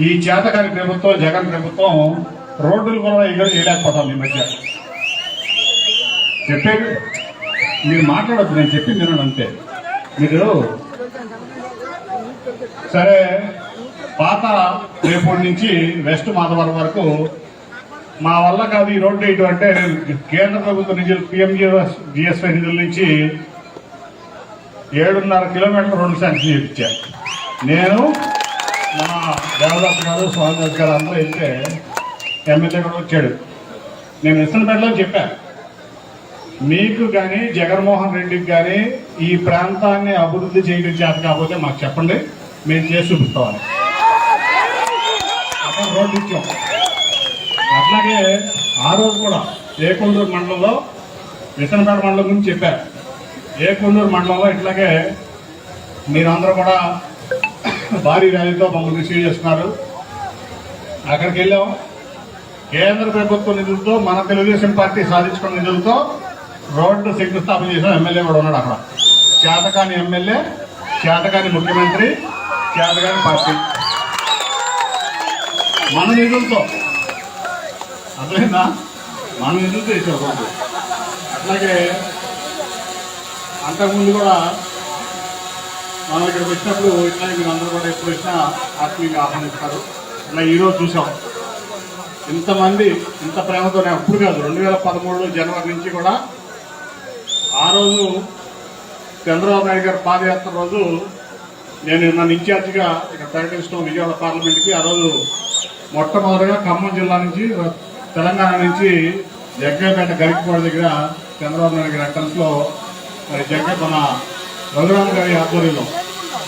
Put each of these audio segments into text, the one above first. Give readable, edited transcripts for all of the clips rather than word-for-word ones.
ఈ చేతకాని ప్రభుత్వం జగన్ ప్రభుత్వం రోడ్లు కూడా ఇక్కడ చేయలేకపోతాం ఈ మధ్య. చెప్పేది మీరు మాట్లాడద్దు, నేను చెప్పింది వినండి అంతే. మీరు సరే పాత రేపటి నుంచి వెస్ట్ మాధవరం వరకు మా వల్ల కాదు ఈ రోడ్డు వేయటం అంటే కేంద్ర ప్రభుత్వ నిధులు పిఎంజిఎస్వై నిధుల నుంచి 7.5 కిలోమీటర్ల రోడ్డు శాంక్షన్ చేయించాను. నేను మన దేవదాస్ గారు స్వామిదాస్ గారు అందరూ వెళ్తే ఎమ్మెల్యే కూడా వచ్చాడు. నేను ఇస్తున్నపేటలో చెప్పాను, మీకు కానీ జగన్మోహన్ రెడ్డికి కానీ ఈ ప్రాంతాన్ని అభివృద్ధి చేయడం చేత కాకపోతే మాకు చెప్పండి, మేము చేసి చూపిస్తామని అక్కడ రోడ్డు ఇచ్చాం. అట్లాగే ఆ రోజు కూడా ఏకొండూరు మండలంలో విసనపేట మండలం గురించి చెప్పారు. ఏకొండూరు మండలంలో ఇట్లాగే మీరందరూ కూడా భారీ ర్యాలీతో మమ్మల్ని రిసీవ్ చేస్తున్నారు. అక్కడికి వెళ్ళాం. కేంద్ర ప్రభుత్వ నిధులతో మన తెలుగుదేశం పార్టీ సాధించుకున్న నిధులతో రోడ్డు శంకుస్థాపన చేసిన ఎమ్మెల్యే కూడా ఉన్నాడు అక్కడ. చేతకాని ఎమ్మెల్యే, చేతకాని ముఖ్యమంత్రి, చేతకాని పార్టీ మన నిధులతో, అర్థమైందా? మన నిధులతో ఇచ్చారు రోడ్డు. అట్లాగే అంతకుముందు కూడా మనం ఇక్కడికి వచ్చినప్పుడు ఇట్లాగే మీరు అందరూ కూడా ఎప్పుడు వచ్చినా ఆత్మీయంగా ఆహ్వానిస్తారు. అలా ఈరోజు చూసాం ఇంతమంది ఇంత ప్రేమతో. అప్పుడు కాదు, 2013 జనవరి నుంచి కూడా ఆ రోజు చంద్రబాబు నాయుడు గారి పాదయాత్ర రోజు నేను నన్ను ఇన్ఛార్జిగా ఇక్కడ ప్రకటించడం విజయవాడ పార్లమెంట్కి. ఆ రోజు మొట్టమొదటిగా ఖమ్మం జిల్లా నుంచి తెలంగాణ నుంచి జగ్గైపేట గరికపాడు దగ్గర చంద్రబాబు నాయుడు గారి అటెంప్ట్లో మన రఘురామ్ గారి ఆధ్వర్యంలో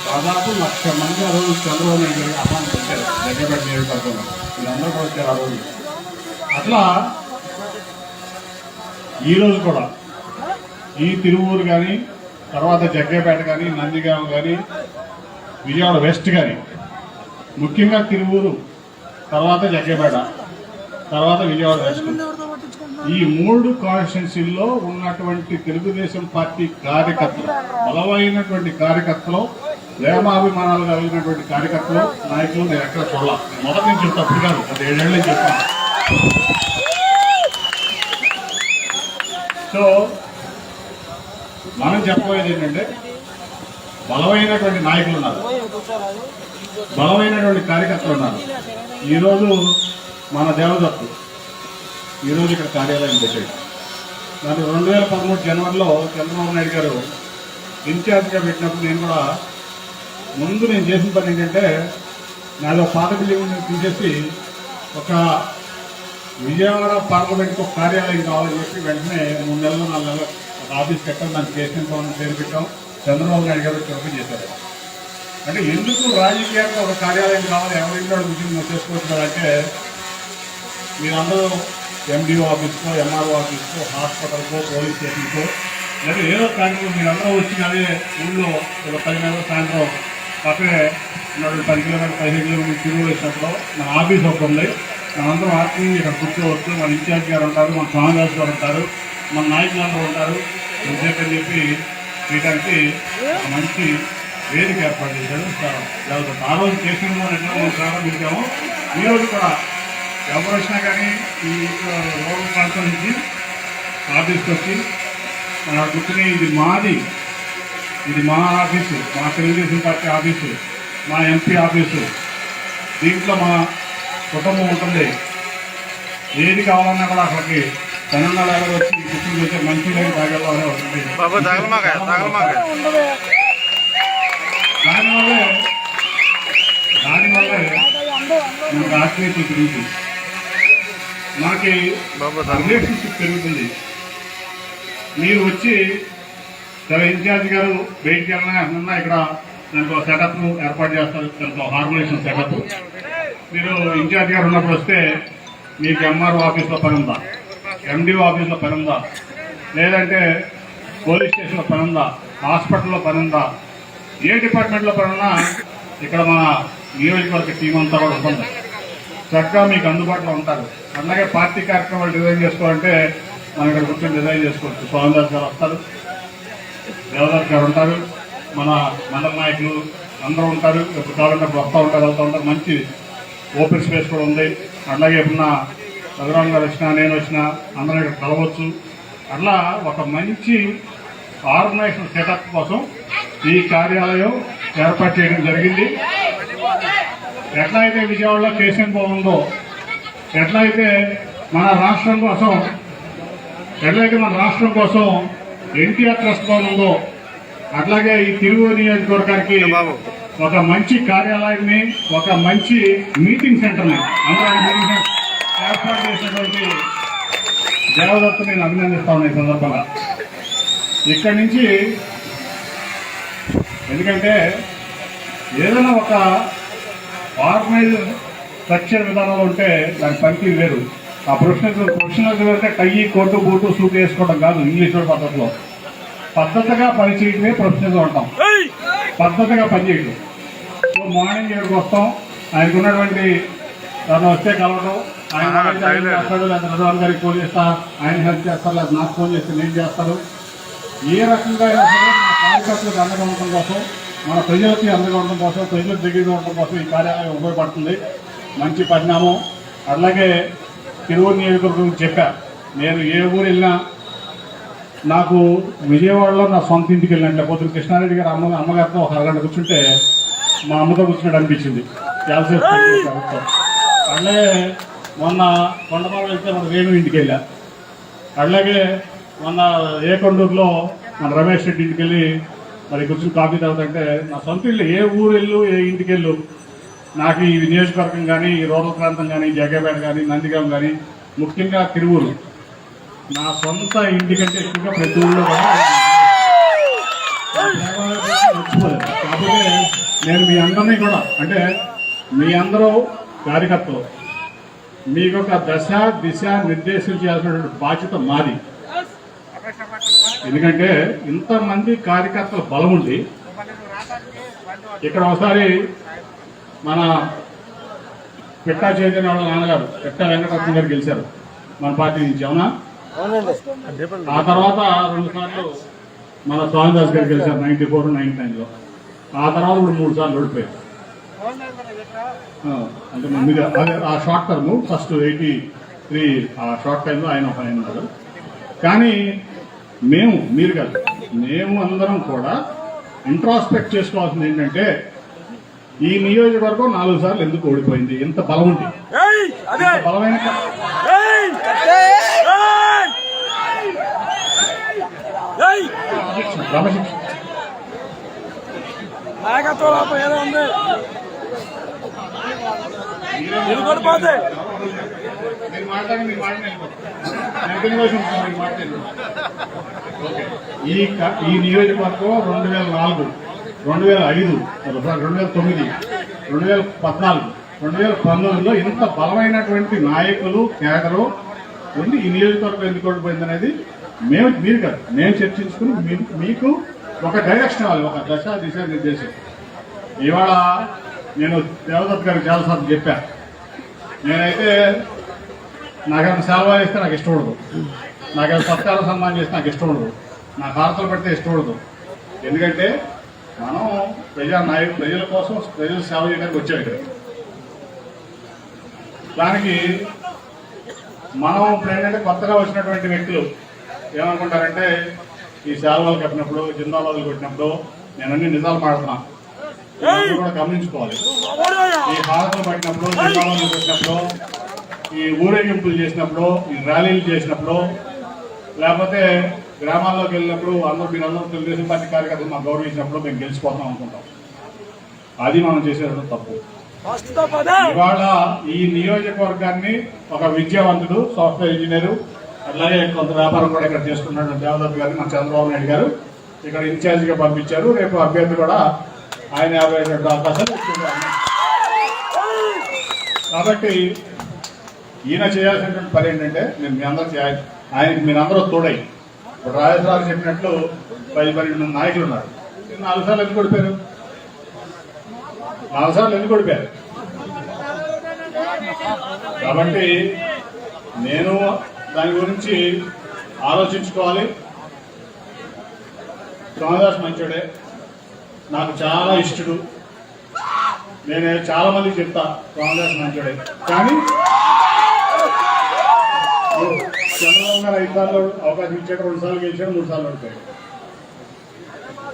దాదాపు 1,00,000 మంది ఆ రోజు చంద్రబాబు నాయుడు గారికి ఆహ్వానం వచ్చారు. జగ్గైపేట నియోజకవర్గంలో వీళ్ళందరూ కూడా వచ్చారు ఆ రోజు. అట్లా ఈరోజు కూడా ఈ తిరువూరు కానీ, తర్వాత జగ్గైపేట కానీ, నందిగామ కానీ, విజయవాడ వెస్ట్ కానీ, ముఖ్యంగా తిరువూరు, తర్వాత జగ్గైపేట, తర్వాత విజయవాడ వెస్ట్, ఈ 3 కాన్స్టిట్యున్సీల్లో ఉన్నటువంటి తెలుగుదేశం పార్టీ కార్యకర్తలు, బలమైనటువంటి కార్యకర్తలు, ప్రేమాభిమానాలు కలిగినటువంటి కార్యకర్తలు, నాయకులు నేను ఎక్కడ చూడాలి. మొదటి నుంచి చెప్తా, అప్పుడు కాదు, అది 7 ఏళ్ళని చెప్తాను. సో మనం చెప్పబోయేది ఏంటంటే, బలమైనటువంటి నాయకులు ఉన్నారు, బలమైనటువంటి కార్యకర్తలు ఉన్నారు. ఈరోజు మన దేవదత్తు ఈరోజు ఇక్కడ కార్యాలయం పెట్టాడు. దాని 2013 జనవరిలో చంద్రబాబు నాయుడు గారు ఇన్ఛార్జ్గా పెట్టినప్పుడు నేను కూడా ముందు నేను చేసిన పని ఏంటంటే, నాలో పాత బిల్డింగ్ తీసేసి ఒక విజయవాడ పార్లమెంట్కి ఒక కార్యాలయం కావాలని చెప్పి వెంటనే 3 నెలలు 4 నెలలు ఒక ఆఫీస్ పెట్టాం. దాన్ని కేసీఎన్ భవన్ పేరు పెట్టాం. చంద్రబాబు నాయుడు గారు చొరవ చేశారు. అంటే ఎందుకు రాజకీయానికి ఒక కార్యాలయం కావాలి, ఎవరింట్లో కూర్చొని చేసుకోవచ్చు కదంటే, మీరందరూ ఎండిఓ ఆఫీస్కో, ఎంఆర్ఓ ఆఫీస్కో, హాస్పిటల్కో, పోలీస్ స్టేషన్కో, లేదా ఏదో కానీ మీరందరూ వచ్చి అదే ఊళ్ళో ఒక 10 నెలల సాయంత్రం పక్కనే ఉన్నటువంటి 10 కిలోమీటర్ 15 కిలోమీటర్ తిరుగు వేసినప్పుడు మన ఆఫీస్ ఒకటి ఉంది. మనందరం ఆత్మీయంగా ఇక్కడ కూర్చోవచ్చు. మన ఇన్ఛార్జ్ గారు ఉంటారు, మన స్వామిదాస్ గారు ఉంటారు, మన నాయకులందరూ ఉంటారు. అని చెప్పి వీటానికి మంచి వేదిక ఏర్పాటు చేశారు. ఆ రోజు కేసీఆర్ ఎట్లా మనం ప్రారంభించాము. ఈరోజు కూడా ఎవరు వచ్చినా కానీ ఈ రూరల్ ప్రాంతం నుంచి ఆఫీస్కి వచ్చి కూర్చుని ఇది మాది, ఇది మా ఆఫీసు, మా తెలుగుదేశం పార్టీ ఆఫీసు, మా ఎంపీ ఆఫీసు, దీంట్లో మా కుటుంబం ఉంటుంది, ఏది కావాలన్నా కూడా అక్కడికి తెలంగాణలో వచ్చి కూర్చుని వచ్చే మంచి లేని తాగల్లో ఉంటుంది. దానివల్లే మనకు ఆత్మీయత పెరుగుతుంది, మనకి రిలేషన్షిప్ పెరుగుతుంది. మీరు వచ్చి సరే ఇన్ఛార్జ్ గారు బయటికి వెళ్ళినా ఇక్కడ దానికి ఒక సెటప్ ఏర్పాటు చేస్తారు, దానికి ఒక హార్మోనేషన్ సెటప్. మీరు ఇన్ఛార్జ్ గారు ఉన్నప్పుడు వస్తే మీకు ఎంఆర్ఓ ఆఫీస్లో పని ఉందా, ఎండిఓ ఆఫీస్లో పని ఉందా, లేదంటే పోలీస్ స్టేషన్లో పని ఉందా, హాస్పిటల్లో పని ఉందా, ఏ డిపార్ట్మెంట్లో పని ఉన్నా ఇక్కడ మన నియోజకవర్గ టీం అంతా కూడా ఉంటుంది. చక్కగా మీకు అందుబాటులో ఉంటారు. అలాగే పార్టీ కార్యక్రమాలు డిజైన్ చేసుకోవాలంటే మనం ఇక్కడ కూర్చొని డిజైన్ చేసుకోవచ్చు. స్వామిదాస్ గారు వస్తారు, దేవదాస్ గారు ఉంటారు, మన మండల నాయకులు అందరూ ఉంటారు. ఎప్పుడు కావాలంటే వస్తూ ఉంటారు, వెళ్తూ ఉంటారు. మంచి ఓపెన్ స్పేస్ కూడా ఉంది. అట్లాగే ఉన్న రఘురామ్ గారు వచ్చినా నేను వచ్చినా అందరం ఇక్కడ కలవచ్చు. అట్లా ఒక మంచి ఆర్గనైజేషన్ సెటప్ కోసం ఈ కార్యాలయం ఏర్పాటు చేయడం జరిగింది. ఎట్లయితే విజయవాడలో కేశం భవన్ ఉందో, ఎట్లయితే మన రాష్ట్రం కోసం ఎన్టీఆర్ ట్రస్ట్ భవన్ ఉందో, అట్లాగే ఈ తిరువూరు నియోజకవర్గానికి ఒక మంచి కార్యాలయాన్ని, ఒక మంచి మీటింగ్ సెంటర్ని అందరూ ఏర్పాటు చేసినటువంటి దేవదత్తు నేను అభినందిస్తాను ఈ సందర్భంగా. ఇక్కడి నుంచి ఎందుకంటే ఏదైనా ఒక ఆర్గనైజ్ స్ట్రక్చర్ విధానంలో ఉంటే దాని పనికి వేరు. ఆ ప్రొఫెషనల్ అంటే టై కోటు బూటు సూట్ వేసుకోవడం కాదు, ఇంగ్లీష్ పద్ధతిలో పద్ధతిగా పనిచేయటమే ప్రొఫెషనల్గా ఉంటాం, పద్ధతిగా పనిచేయటం. సో మార్నింగ్ 7కి వస్తాం, ఆయనకు ఉన్నటువంటి తను వస్తే కలవడం, ఆయన చేస్తాడు, లేదా రఘురామ్ గారికి ఫోన్ చేస్తా, ఆయన హెల్ప్ చేస్తారు, లేదా నాకు ఫోన్ చేస్తే నేను చేస్తాను. ఏ రకంగా అయినా సరే మన కార్యకర్తలకు అండగా ఉండటం కోసం, మన ప్రజలకి అండగా ఉండటం కోసం, ప్రజలకు దగ్గరగా ఉండటం కోసం ఈ కార్యాలయం ఉపయోగపడుతుంది. మంచి పరిణామం. అలాగే తిరువూరు నియోజకవర్గం చెప్పా, నేను ఏ ఊరు వెళ్ళినా నాకు విజయవాడలో నా సొంత ఇంటికి వెళ్ళినట్లే. పొద్దున కృష్ణారెడ్డి గారు అమ్మగారితో ఒక అరగంట కూర్చుంటే మా అమ్మతో కూర్చున్నట్టు అనిపించింది. ప్రభుత్వం అట్లాగే మొన్న కొండమాల వెళ్తే మన రేణు ఇంటికి వెళ్ళా. అట్లాగే మొన్న ఏకొండూరులో మన రమేష్ రెడ్డి ఇంటికి వెళ్ళి మరి కూర్చుని కాఫీ తాగుతుంటే నా సొంత ఇల్లు. ఏ ఊరు వెళ్ళు, ఏ ఇంటికి వెళ్ళు, నాకు ఈ నియోజకవర్గం కానీ, ఈ రూరల్ ప్రాంతం కానీ, జగ్గపేట కానీ, నందిగాం కానీ, ముఖ్యంగా తిరువూరు నా సొంత ఇంటికంటే ఎక్కువగా ప్రతి ఊళ్ళో కూడా మర్చిపోలేదు. కాకపోతే నేను మీ అందరినీ కూడా, అంటే మీ అందరూ కార్యకర్తలు, మీకు ఒక దశ దిశ నిర్దేశం చేయాల్సినటువంటి బాధ్యత మాది. ఎందుకంటే ఇంతమంది కార్యకర్తల బలం ఉంది. ఇక్కడ ఒకసారి మన పిట్టా చైతన్య వాళ్ళ నాన్నగారు పిట్టా వెంకటరత్న గారు గెలిచారు మన పార్టీ నుంచి, అవునా? ఆ తర్వాత 2 సార్లు మన స్వామిదాస్ గారు గెలిచారు 94, 99లో. ఆ తర్వాత ఇప్పుడు 3 సార్లు ఓడిపోయారు. అంటే ముందుగా అదే ఆ షార్ట్ టర్మ్ ఫస్ట్ 83 ఆ షార్ట్ టైంలో ఆయన ఉన్నారు. కానీ మీరు కాదు, మేము అందరం కూడా ఇంట్రాస్పెక్ట్ చేసుకోవాల్సింది ఏంటంటే ఈ నియోజకవర్గం 4 సార్లు ఎందుకు ఓడిపోయింది? ఎంత బలం ఉంది, బలమైన ఈ నియోజకవర్గం 2004, 2005, 2009, 2014, 2019లో ఇంత బలమైనటువంటి నాయకులు కేడరు ఉండి ఈ నియోజకవర్గం ఎందుకు ఓడిపోయింది అనేది మీరు కాదు, మేము చర్చించుకుని మీకు ఒక డైరెక్షన్ ఇవ్వాలి, ఒక దశ దిశ నిర్దేశం. ఇవాళ నేను దేవదత్ గారికి చాలాసార్లు చెప్పా, నేనైతే నాకేమైనా సెలవు ఇస్తే నాకు ఇష్టం ఉండదు, నాకేమైనా సత్కార సన్మానం చేస్తే నాకు ఇష్టం ఉండదు, నాకు హారతలు పెడితే ఇష్టం ఉండదు. ఎందుకంటే మనం ప్రజల కోసం ప్రజలు సేవ చేయడానికి వచ్చాం ఇక్కడ. దానికి మనం ఇప్పుడు ఏంటంటే కొత్తగా వచ్చినటువంటి వ్యక్తులు ఏమనుకుంటారంటే ఈ శాల్వాలు కట్టినప్పుడు, జిందాబాదులు కొట్టినప్పుడు నేను అన్ని నిజాలు మాడుతున్నా, కూడా గమనించుకోవాలి. ఈ హారతలు పట్టినప్పుడు, జిందాబాదులు కొట్టినప్పుడు, ఈ ఊరేగింపులు చేసినప్పుడు, ఈ ర్యాలీలు చేసినప్పుడు, లేకపోతే గ్రామాల్లోకి వెళ్ళినప్పుడు మీరందరూ తెలుగుదేశం పార్టీ కార్యకర్తలు మాకు గౌరవించినప్పుడు మేము గెలిచిపోతాం అనుకుంటాం. అది మనం చేసేది తప్పు. ఇవాళ ఈ నియోజకవర్గాన్ని ఒక విద్యావంతుడు, సాఫ్ట్వేర్ ఇంజనీరు, అలాగే కొంత వ్యాపారం కూడా ఇక్కడ చేసుకున్నాడు దేవదత్ గారిని మన చంద్రబాబు నాయుడు గారు ఇక్కడ ఇన్ఛార్జిగా పంపించారు. రేపు అభ్యర్థి కూడా ఆయన 52 అవకాశాలు ఎక్కువగా ఉన్నాయి. కాబట్టి ఈయన చేయాల్సినటువంటి పని ఏంటంటే ఆయనకి మీరందరూ తోడై, ఇప్పుడు రాజేశ్వరరావు చెప్పినట్లు 10-12 మంది నాయకులు ఉన్నారు. 4 సార్లు ఎందుకు ఓడిపోయారు? 4 సార్లు ఎందుకు ఓడిపోయారు? కాబట్టి నేను దాని గురించి ఆలోచించుకోవాలి. సోమదాస్ మంచోడే, నాకు చాలా ఇష్టడు. నేను చాలా మందికి చెప్తా కాంగ్రెస్ మంచోడే, కానీ చంద్రబాబు గారు 5 సార్లు అవకాశం ఇచ్చాడు, 2 సార్లు గెలిచాడు, 3 సార్లు ఓడిపోయాడు.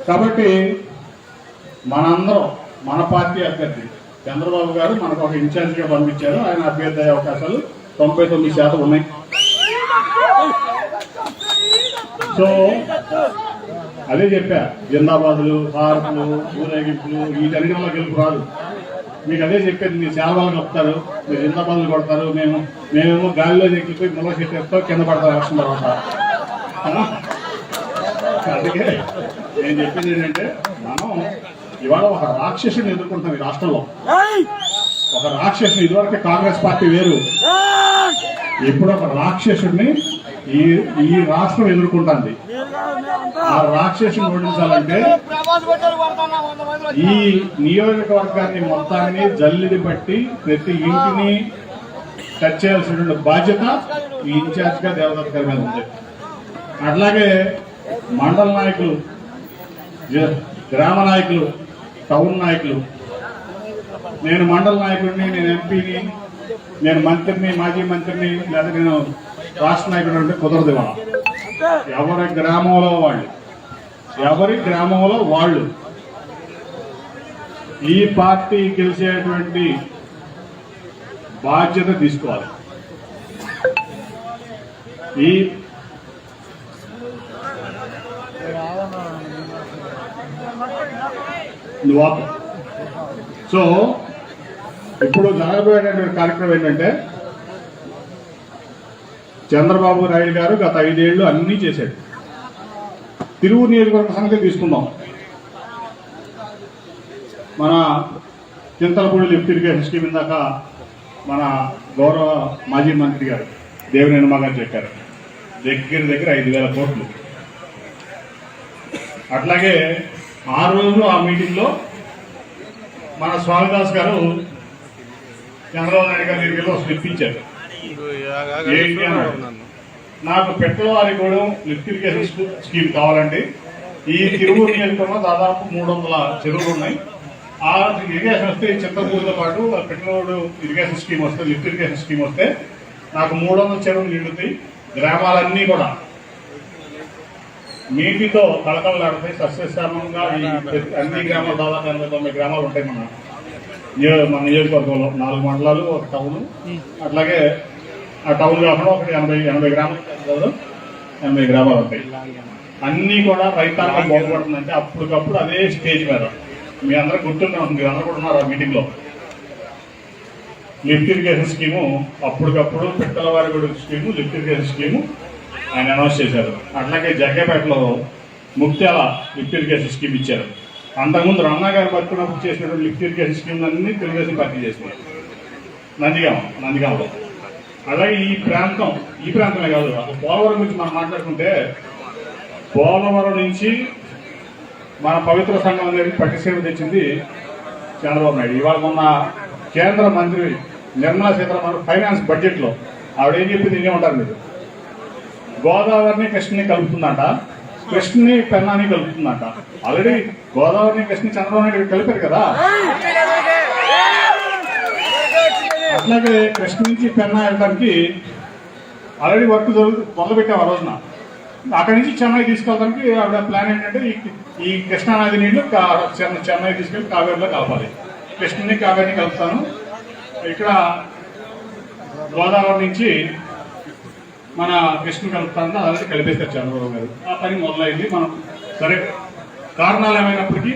కాబట్టి మనందరం మన పార్టీ అభ్యర్థి చంద్రబాబు గారు మనకు ఒక ఇన్ఛార్జిగా పంపించారు. ఆయన అభ్యర్థి అయ్యే అవకాశాలు 99% ఉన్నాయి. సో అదే చెప్పా, జిందాబాదులు, హారతులు, ఊరేగింపులు వీటన్నిటి వల్ల గెలుపు రాదు. మీకు అదే చెప్పేది, మీరు శాలవాళ్ళు కలుపుతారు, మీరు జిందాబాదులు కొడతారు, మేమేమో గాలిలో ఎక్కిపోయి ముళ్ళ చెట్టేస్తాం, కింద పడతారు వర్షం తర్వాత. అందుకే నేను చెప్పింది ఏంటంటే, మనం ఇవాళ ఒక రాక్షసుని ఎదుర్కొంటాం ఈ రాష్ట్రంలో. ఒక రాక్షసుని, ఇదివరకు కాంగ్రెస్ పార్టీ వేరు, ఇప్పుడు ఒక రాక్షసుడిని ఈ రాష్ట్రం ఎదుర్కొంటుంది. ఆ రాక్షసుని ఓడించాలంటే ఈ నియోజకవర్గాన్ని మొత్తాన్ని జల్లిడి పట్టి ప్రతి ఇంటిని టచ్ చేయాల్సిన బాధ్యత ఈ ఇన్ఛార్జ్ గా దేవదత్ గారి మీద ఉంది. అట్లాగే మండల నాయకులు, గ్రామ నాయకులు, టౌన్ నాయకులు, నేను మండల నాయకుడిని, నేను ఎంపీని, నేను మంత్రిని, మాజీ మంత్రిని, లేదా నేను రాష్ట్ర నాయకుడు అంటే కుదరదు. ఇవాళ ఎవరి గ్రామంలో వాళ్ళు ఈ పార్టీ గెలిచేటువంటి బాధ్యత తీసుకోవాలి. సో ఇప్పుడు జరగబోయేటువంటి కార్యక్రమం ఏంటంటే, చంద్రబాబు నాయుడు గారు గత 5 ఏళ్లు అన్నీ చేశాడు. తిరువూరు నియోజకవర్గ సంగతి తీసుకుందాం. మన చింతలపూడి లిఫ్ట్ ఇరిగేషన్ స్కీమ్ ఇందాక మన గౌరవ మాజీ మంత్రి గారు దేవినేని ఉమా గారు చెప్పారు, దగ్గర 5,000 కోట్లు. అట్లాగే ఆ రోజు ఆ మీటింగ్ లో మన స్వామిదాస్ గారు చంద్రబాబు నాయుడు గారి దగ్గర స్లిప్ ఇచ్చారు. ఏంటి అన్నాడు, నాకు పెట్టలవారిగూడెం లిఫ్ట్ ఇరిగేషన్ స్కీమ్ కావాలండి. ఈ తిరువూరు నియోజకవర్గంలో దాదాపు 300 చెరువులు ఉన్నాయి. ఆ ఇరిగేషన్ వస్తే చింతపూడితో పాటు పెట్టలవాడు ఇరిగేషన్ స్కీమ్ వస్తే, లిఫ్ట్ ఇరిగేషన్ స్కీమ్ వస్తే నాకు 300 చెరువులు నిండుతాయి. గ్రామాలన్నీ కూడా నీటితో కలకలలాడతాయి, సస్యశ్యామంగా. అన్ని గ్రామాలు దాదాపు 80-90 గ్రామాలు ఉంటాయి మన నియోజకవర్గంలో. 4 మండలాలు, ఒక టౌన్. అట్లాగే ఆ టౌన్ కాకుండా ఒక 80 గ్రామాలు, 80 గ్రామాలు ఉంటాయి. అన్నీ కూడా రైతాంగం బాగుపడుతుందంటే అప్పటికప్పుడు అదే స్టేజ్ మీద మీ అందరూ గుర్తుండే ఉంటుంది, మీరు అందరూ కూడా ఉన్నారు ఆ మీటింగ్ లో. లిఫ్ట్ ఇరిగేషన్ స్కీము అప్పటికప్పుడు పెట్టలవారిగూడ స్కీము, లిఫ్ట్ ఇరిగేషన్ స్కీము ఆయన అనౌన్స్ చేశారు. అట్లాగే జగ్గేపేటలో ముక్త్యాల లిఫ్ట్ ఇరిగేషన్ స్కీమ్ ఇచ్చారు. అంతకుముందు రమణ గారు బతుకున్నప్పుడు చేసినటువంటి లిఫ్ట్ ఇరిగేషన్ స్కీమ్ అన్ని తెలుగుదేశం పార్టీ చేసినాయి నందిగాంలో. అలాగే ఈ ప్రాంతమే కాదు, అసలు పోలవరం గురించి మనం మాట్లాడుకుంటే, పోలవరం నుంచి మన పవిత్ర సంఘం అనేది పట్టిసీమ తెచ్చింది చంద్రబాబు నాయుడు. ఇవాళ మొన్న కేంద్ర మంత్రి నిర్మలా సీతారామన్ ఫైనాన్స్ బడ్జెట్ లో ఆవిడ ఏం చెప్పింది ఏమంటారు మీరు, గోదావరిని కృష్ణని కలుపుతుందంట, కృష్ణని పెన్నాని కలుపుతుందంట. ఆల్రెడీ గోదావరిని కృష్ణని చంద్రబాబు నాయుడు కలిపారు కదా. అట్లాగే కృష్ణ నుంచి పెన్నా వెళ్ళడానికి ఆల్రెడీ వర్క్ మొదలుపెట్టాం ఆ రోజున. అక్కడి నుంచి చెన్నై తీసుకెళ్ళడానికి ఆవిడ ప్లాన్ ఏంటంటే, ఈ కృష్ణానది నీళ్లు చెన్నై తీసుకెళ్ళి కావేరిలో కలపాలి. కృష్ణని కావేరిని కలుపుతాను. ఇక్కడ గోదావరి నుంచి మన కృష్ణ కలుపుతాను, అలాగే కలిపేస్తారు చంద్రబాబు గారు. ఆ పని మొదలైంది. మనం సరే, కారణాలు ఏమైనప్పటికీ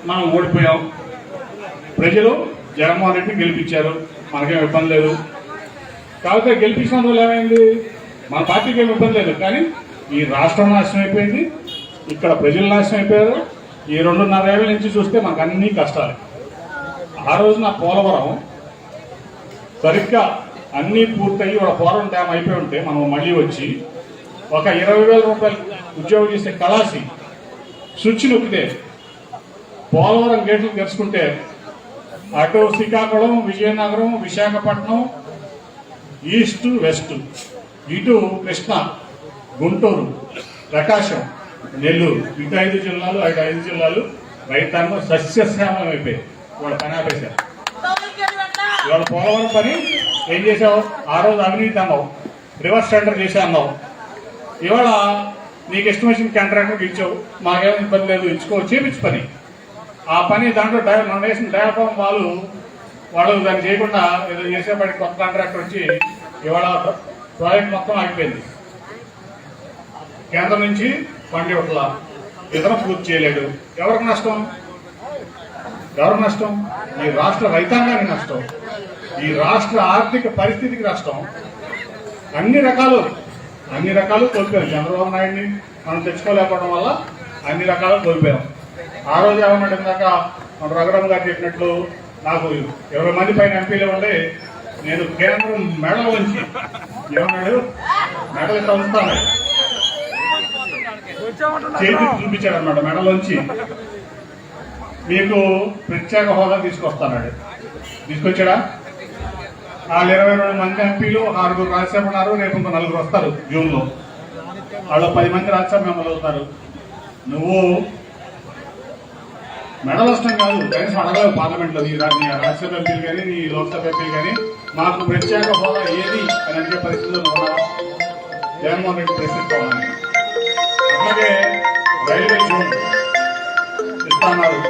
మనం ఓడిపోయాం. ప్రజలు జగన్మోహన్ రెడ్డిని గెలిపించారు, మనకేం ఇబ్బంది లేదు. కాకపోతే గెలిపించినందువల్ల ఏమైంది, మన పార్టీకి ఏమి ఇబ్బంది లేదు, కానీ ఈ రాష్ట్రం నాశనం అయిపోయింది, ఇక్కడ ప్రజలు నాశనం అయిపోయారు. ఈ 2.5 ఏళ్ల నుంచి చూస్తే మనకు అన్ని కష్టాలు. ఆ రోజున పోలవరం సరిగ్గా అన్నీ పూర్తయి ఒక పోలవరం డ్యామ్ అయిపోయి ఉంటే మనం మళ్ళీ వచ్చి ఒక 20,000 రూపాయలు ఉద్యోగం చేసే కళాసి స్విచ్ నొక్కితే పోలవరం గేట్లు తెరుచుకుంటే అటు శ్రీకాకుళం, విజయనగరం, విశాఖపట్నం, ఈస్ట్ వెస్ట్, ఇటు కృష్ణ, గుంటూరు, ప్రకాశం, నెల్లూరు, ఇటు 5 జిల్లాలు, 5 జిల్లాలు రైతాంగం సస్యశ్యామలం అయిపోయాయి. వాళ్ళు పని ఆపేశారు. ఇవాళ పోలవరం పని ఏం చేసావు? ఆ రోజు అవినీతి అన్నావు, రివర్స్ టెండర్ చేసా అన్నావు. ఇవాళ నీకు ఇష్టం వచ్చిన కాంట్రాక్టర్కి ఇచ్చావు, మాకేమో ఇబ్బంది లేదు, ఇచ్చుకో, చేపించు పని. ఆ పని దాంట్లో మన వేసిన డయాఫామ్ వాళ్ళు దాన్ని చేయకుండా ఏదో చేసేపటి కొత్త కాంట్రాక్టర్ వచ్చి ఇవాళ ప్రాజెక్ట్ మొత్తం ఆగిపోయింది. కేంద్రం నుంచి ఫండ్ ఇవ్వట్లా, ఇతర పూర్తి చేయలేడు. ఎవరికి నష్టం? ఎవరికి నష్టం? ఈ రాష్ట్ర రైతాంగానికి నష్టం, ఈ రాష్ట్ర ఆర్థిక పరిస్థితికి నష్టం. అన్ని రకాలు కోల్పోయాం. చంద్రబాబు నాయుడిని మనం తెచ్చుకోలేకపోవడం వల్ల అన్ని రకాలు కోల్పోయాం. ఆ రోజు ఏమన్నాడు ఇందాక మన రఘురామ్ గారు చెప్పినట్లు, నాకు 20 మంది పైన ఎంపీలు ఉండే, నేను కేంద్రం మెడల్ వంచి ఏమన్నాడు, మెడల్ ఇట్లా ఉంచుతాను, చేతి చూపించాడు అన్నమాట. మెడలోంచి మీకు ప్రత్యేక హోదా తీసుకొస్తాడు. తీసుకొచ్చాడా? వాళ్ళు 22 మంది ఎంపీలు, 6 రాజ్యసభ ఉన్నారు, రేపు ఇంకో 4 వస్తారు జూన్లో. వాళ్ళు 10 మంది రాజ్యసభ మెంబర్లు అవుతారు. నువ్వు మెడల్ వస్తాం కాదు, కనీసం అడగలేవు పార్లమెంట్లో. నీ రాజ్యసభ ఎంపీలు కానీ నీ లోక్సభ ఎంపీలు కానీ మాకు ప్రత్యేక హోదా ఏది అని అడిగే పరిస్థితుల్లో ఉన్నావా? జగన్మోహన్ రెడ్డి ప్రశ్నిస్తామని. అలాగే రైల్వే జోన్ ఇస్తున్నారు.